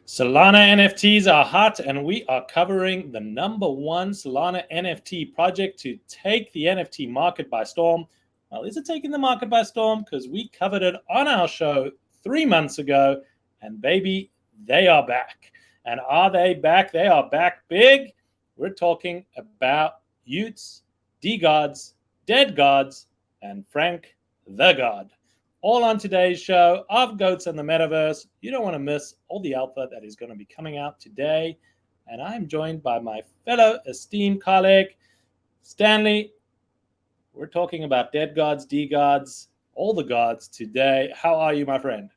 Solana NFTs are hot, and we are covering the #1 Solana NFT project to take the NFT market by storm. Well, is it taking the market by storm? Because we covered it on our show 3 months ago, and baby, they are back. And are they back? They are back big. We're talking about y00ts, d00ts, dead gods, and Frank the God. All on today's show of Goats and the Metaverse. You don't want to miss all the alpha that is going to be coming out today. And I'm joined by my fellow esteemed colleague, Stanley. We're talking about dead gods, d00ts, all the gods today. How are you, my friend?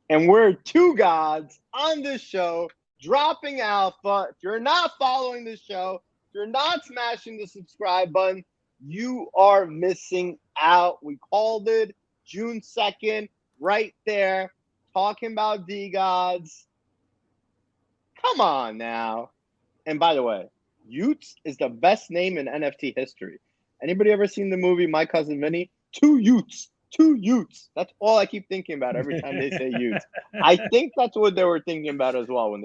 And we're two gods on this show dropping alpha. If you're not following the show, if you're not smashing the subscribe button, you are missing out. We called it June 2nd, right there, talking about d00ts. Come on now. And by the way, y00ts is the best name in NFT history. Anybody ever seen the movie My Cousin Vinny? Two y00ts. That's all I keep thinking about every time they say y00ts. I think that's what they were thinking about as well when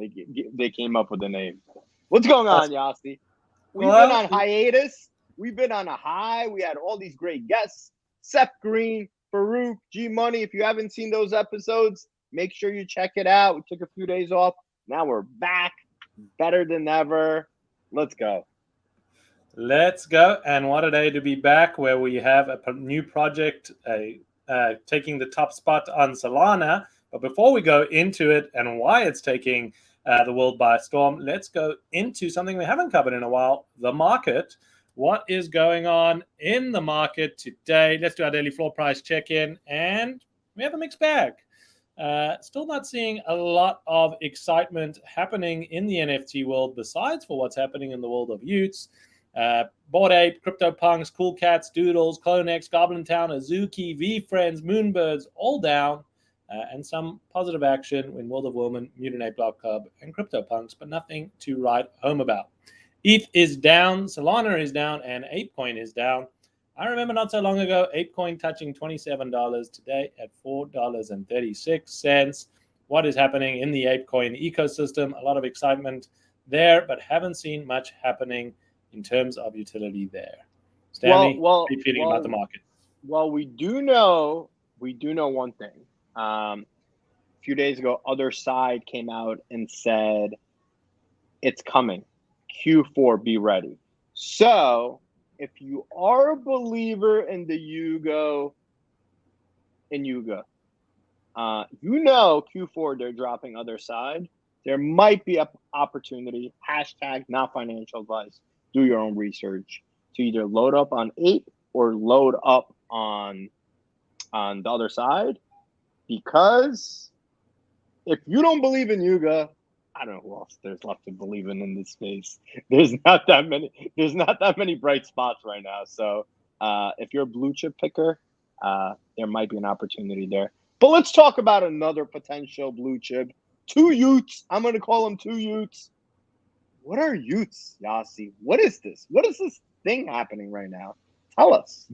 they came up with the name. What's going on, Yossi? We've been on hiatus. We've been on a high. We had all these great guests. Seth Green, Farouk, G Money. If you haven't seen those episodes, make sure you check it out. We took a few days off. Now we're back, better than ever. Let's go. Let's go. And what a day to be back, where we have a new project taking the top spot on Solana. But before we go into it and why it's taking the world by storm, let's go into something we haven't covered in a while, the market. What is going on in the market today? Let's do our daily floor price check-in, and we have a mixed bag. Still not seeing a lot of excitement happening in the NFT world besides for what's happening in the world of y00ts. Bored Ape, CryptoPunks, Cool Cats, Doodles, CloneX, Goblin Town, Azuki, V-Friends, Moonbirds, all down, and some positive action in World of Women, Mutant Ape Block Club, and CryptoPunks, but nothing to write home about. ETH is down, Solana is down, and ApeCoin is down. I remember not so long ago, ApeCoin touching $27, today at $4.36. What is happening in the ApeCoin ecosystem? A lot of excitement there, but haven't seen much happening in terms of utility there. Stanley, how are you feeling about the market? Well, we do know one thing. A few days ago, Other Side came out and said it's coming. Q4, be ready. So if you are a believer in the Yuga, Q4 they're dropping Other Side. There might be an opportunity. # not financial advice. Do your own research to either load up on Ape or load up on the Other Side, because if you don't believe in Yuga, I don't know who else there's left to believe in this space. There's not that many bright spots right now. So if you're a blue chip picker, there might be an opportunity there. But let's talk about another potential blue chip. Two y00ts. I'm going to call them two y00ts. What are y00ts, Yossi? What is this? What is this thing happening right now? Tell us.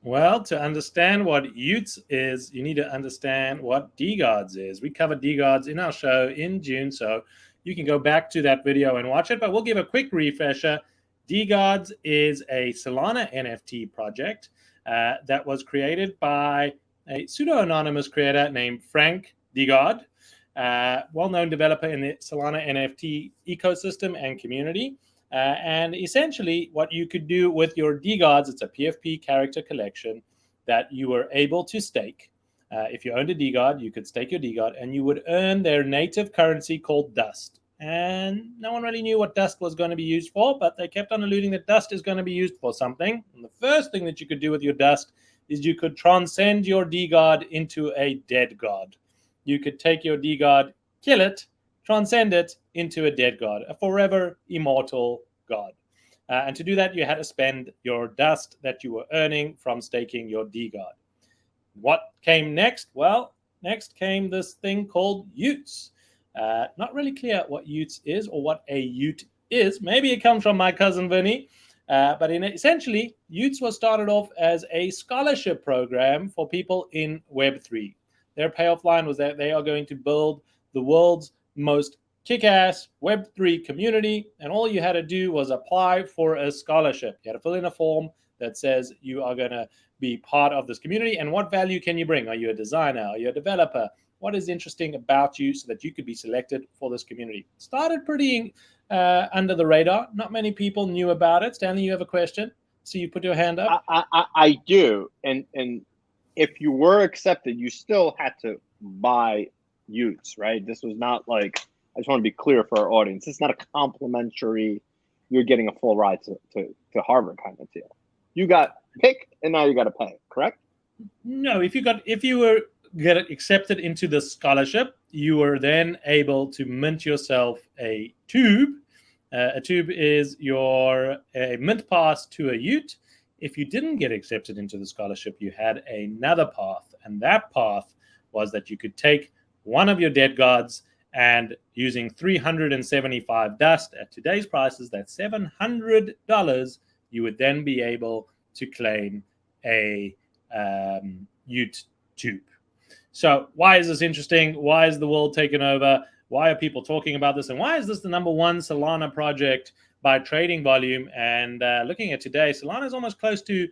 Well, to understand what y00ts is, you need to understand what d00ts is. We covered d00ts in our show in June, so you can go back to that video and watch it, but we'll give a quick refresher. d00ts is a Solana NFT project that was created by a pseudo-anonymous creator named Frank d00, well-known developer in the Solana NFT ecosystem and community. And essentially, what you could do with your d00ts, it's a PFP character collection that you were able to stake. If you owned a d00, you could stake your d00, and you would earn their native currency called Dust. And no one really knew what Dust was going to be used for, but they kept on alluding that Dust is going to be used for something. And the first thing that you could do with your Dust is you could transcend your d00 into a dead god. You could take your d00, kill it, transcend it into a dead god, a forever immortal god. And to do that, you had to spend your Dust that you were earning from staking your d00. What came next? Well, next came this thing called y00ts. Not really clear what y00ts is or what a y00t is. Maybe it comes from my cousin Vinny. But essentially, y00ts was started off as a scholarship program for people in Web3. Their payoff line was that they are going to build the world's most kick-ass Web3 community, and all you had to do was apply for a scholarship. You had to fill in a form that says you are going to be part of this community, and what value can you bring? Are you a designer? Are you a developer? What is interesting about you so that you could be selected for this community? Started pretty under the radar. Not many people knew about it. Stanley, you have a question? So you put your hand up. I do, and if you were accepted, you still had to buy y00ts, right? This was not like, I just want to be clear for our audience. It's not a complimentary, you're getting a full ride to Harvard kind of deal. You got picked, and now you got to pay, correct? No, if you were get accepted into the scholarship, you were then able to mint yourself a tube. A tube is a mint pass to a y00ts. If you didn't get accepted into the scholarship, you had another path, and that path was that you could take one of your dead gods, and using 375 dust at today's prices, that's $700, you would then be able to claim a y00ts tube. So why is this interesting? Why is the world taken over? Why are people talking about this? And why is this the number one Solana project by trading volume? And looking at today, Solana is almost close to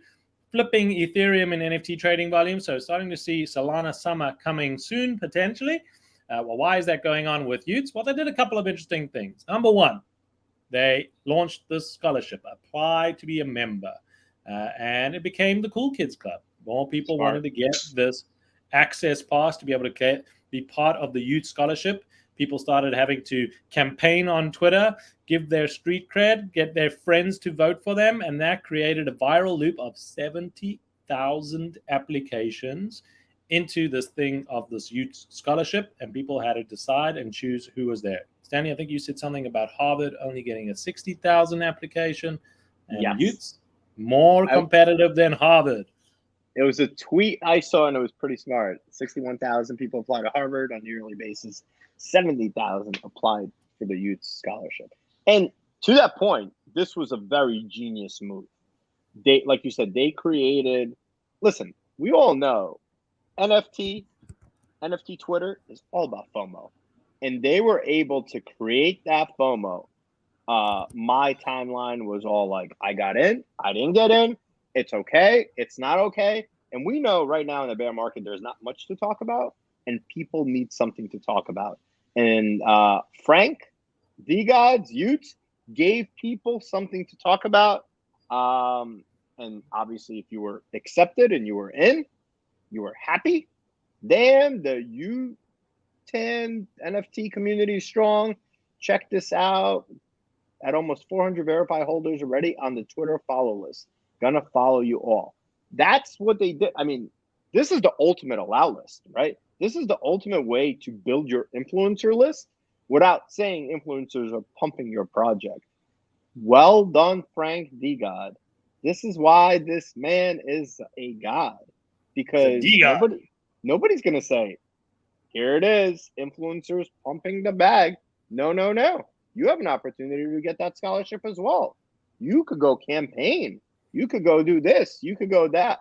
flipping Ethereum in NFT trading volume. So starting to see Solana summer coming soon, potentially. Well, why is that going on with y00ts? Well, they did a couple of interesting things. Number one, they launched this scholarship, apply to be a member. And it became the Cool Kids Club. More people wanted to get this access pass to be able to be part of the y00ts scholarship. People started having to campaign on Twitter, give their street cred, get their friends to vote for them, and that created a viral loop of 70,000 applications into this thing of this y00ts scholarship, and people had to decide and choose who was there. Stanley, I think you said something about Harvard only getting a 60,000 application, and yes. y00ts more competitive than Harvard. It was a tweet I saw, and it was pretty smart. 61,000 people applied to Harvard on a yearly basis. 70,000 applied for the y00ts scholarship. And to that point, this was a very genius move. They, like you said, they created, listen, we all know NFT Twitter is all about FOMO. And they were able to create that FOMO. My timeline was all like, I got in, I didn't get in. It's okay. It's not okay. And we know right now in the bear market, there's not much to talk about, and people need something to talk about. And Frank, DeGods, y00ts gave people something to talk about. And obviously, if you were accepted and you were in, you were happy. Damn, the y00ts NFT community is strong. Check this out. At almost 400 verified holders already on the Twitter follow list. Gonna follow you all. That's what they did. I mean, this is the ultimate allow list, right? This is the ultimate way to build your influencer list without saying influencers are pumping your project. Well done, Frank DeGod. This is why this man is a god, because nobody's gonna say, here it is, influencers pumping the bag. No. You have an opportunity to get that scholarship as well. You could go campaign. You could go do this. You could go that.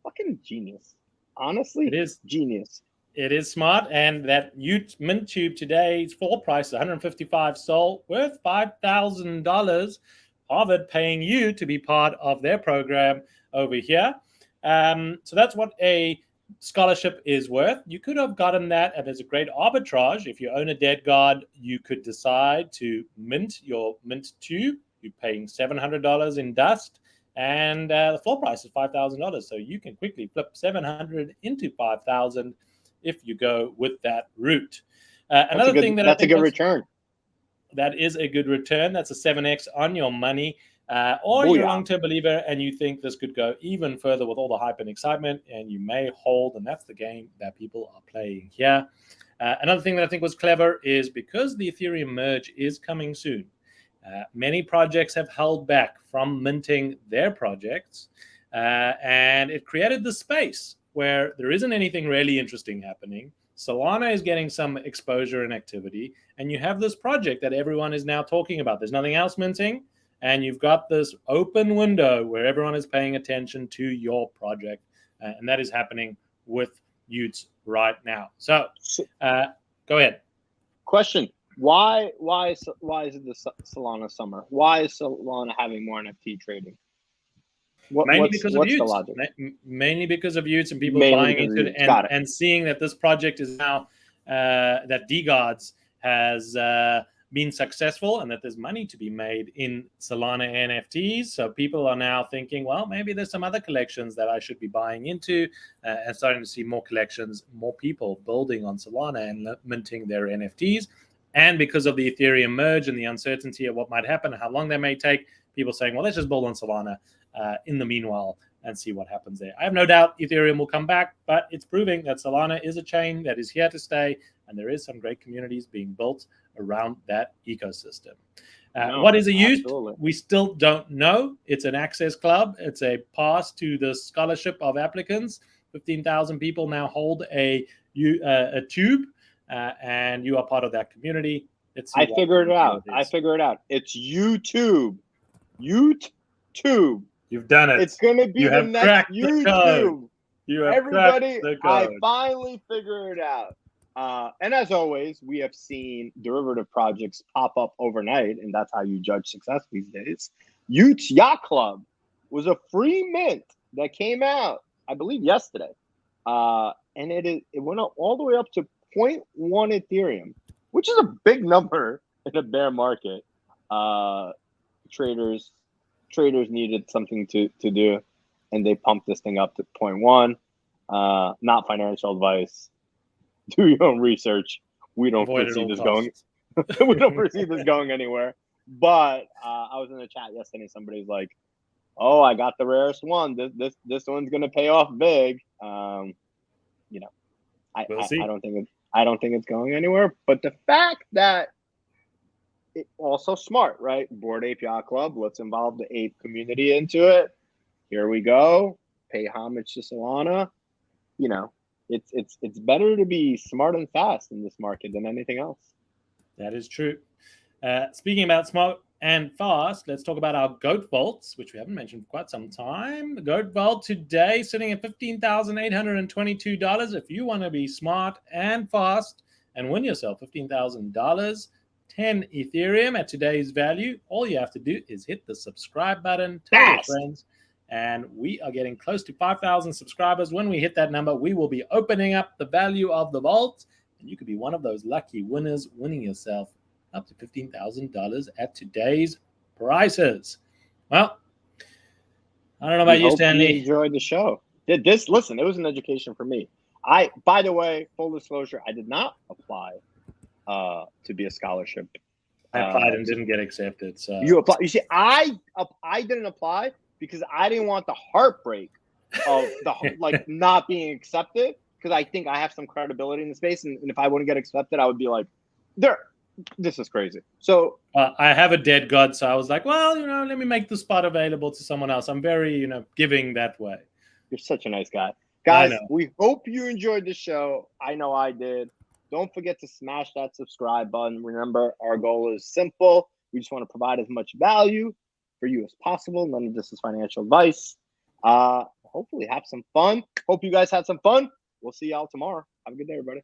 Fucking genius. Honestly, it is genius. It is smart. And that y00ts mint tube today's full price, 155 SOL, worth $5,000. Harvard paying you to be part of their program over here. So that's what a scholarship is worth. You could have gotten that, and there's a great arbitrage. If you own a dead god, you could decide to mint your mint tube. You're paying $700 in dust, and the floor price is $5,000. So you can quickly flip 700 into 5,000 if you go with that route. Another thing that's a good return. That is a good return. That's a 7x on your money. Or you're a long-term believer and you think this could go even further with all the hype and excitement, and you may hold, and that's the game that people are playing here. Another thing that I think was clever is because the Ethereum merge is coming soon, many projects have held back from minting their projects, and it created the space where there isn't anything really interesting happening. Solana is getting some exposure and activity, and you have this project that everyone is now talking about. There's nothing else minting, and you've got this open window where everyone is paying attention to your project, and that is happening with y00ts right now. So go ahead. Question: Why is it the Solana summer? Why is Solana having more NFT trading? Mainly because of What's the Utes. logic? Mainly because of Utes and people Mainly buying because of into it Utes. and seeing that this project is now that DGods has been successful and that there's money to be made in Solana NFTs. So people are now thinking, well, maybe there's some other collections that I should be buying into, and starting to see more collections, more people building on Solana and minting their NFTs. And because of the Ethereum merge and the uncertainty of what might happen and how long that may take, people saying, well, let's just build on Solana in the meanwhile and see what happens there. I have no doubt Ethereum will come back, but it's proving that Solana is a chain that is here to stay, and there is some great communities being built around that ecosystem. What is a Ute? We still don't know. It's an access club. It's a pass to the scholarship of applicants. 15,000 people now hold a tube, and you are part of that community. I figured it out. It's YouTube. YouTube. You've done it. It's going to be the next YouTube. Everybody, I finally figured it out. And as always, we have seen derivative projects pop up overnight, and that's how you judge success these days. Yacht Club was a free mint that came out, I believe, yesterday. And it went up all the way up to 0.1 Ethereum, which is a big number in a bear market. Traders needed something to do, and they pumped this thing up to 0.1. Not financial advice. Do your own research. We don't foresee this going. We don't foresee this going anywhere. But I was in the chat yesterday. Somebody's like, "Oh, I got the rarest one. This one's gonna pay off big." I don't think it's going anywhere. But the fact that it's also smart, right? Bored Ape Yacht Club. Let's involve the ape community into it. Here we go. Pay homage to Solana. It's better to be smart and fast in this market than anything else. That is true. Speaking about smart and fast, let's talk about our Goat Vaults, which we haven't mentioned for quite some time. The Goat Vault today sitting at $15,822. If you want to be smart and fast and win yourself $15,000, 10 Ethereum at today's value, all you have to do is hit the subscribe button, tell your friends, and we are getting close to 5,000 subscribers. When we hit that number, we will be opening up the value of the vault, and you could be one of those lucky winners, winning yourself up to $15,000 at today's prices. Well, I don't know about you, Stanley. You enjoyed the show. Listen, it was an education for me. By the way, full disclosure, I did not apply to be a scholarship. I applied and didn't get accepted. So you applied. You see, I didn't apply because I didn't want the heartbreak of the not being accepted, because I think I have some credibility in the space, and if I wouldn't get accepted, I would be like, this is crazy. So I have a dead god, so I was like, well, let me make the spot available to someone else. I'm very, giving that way. You're such a nice guy. Guys, we hope you enjoyed the show. I know I did. Don't forget to smash that subscribe button. Remember, our goal is simple. We just want to provide as much value for you as possible. None of this is financial advice. Hopefully have some fun. Hope you guys had some fun. We'll see y'all tomorrow. Have a good day, everybody.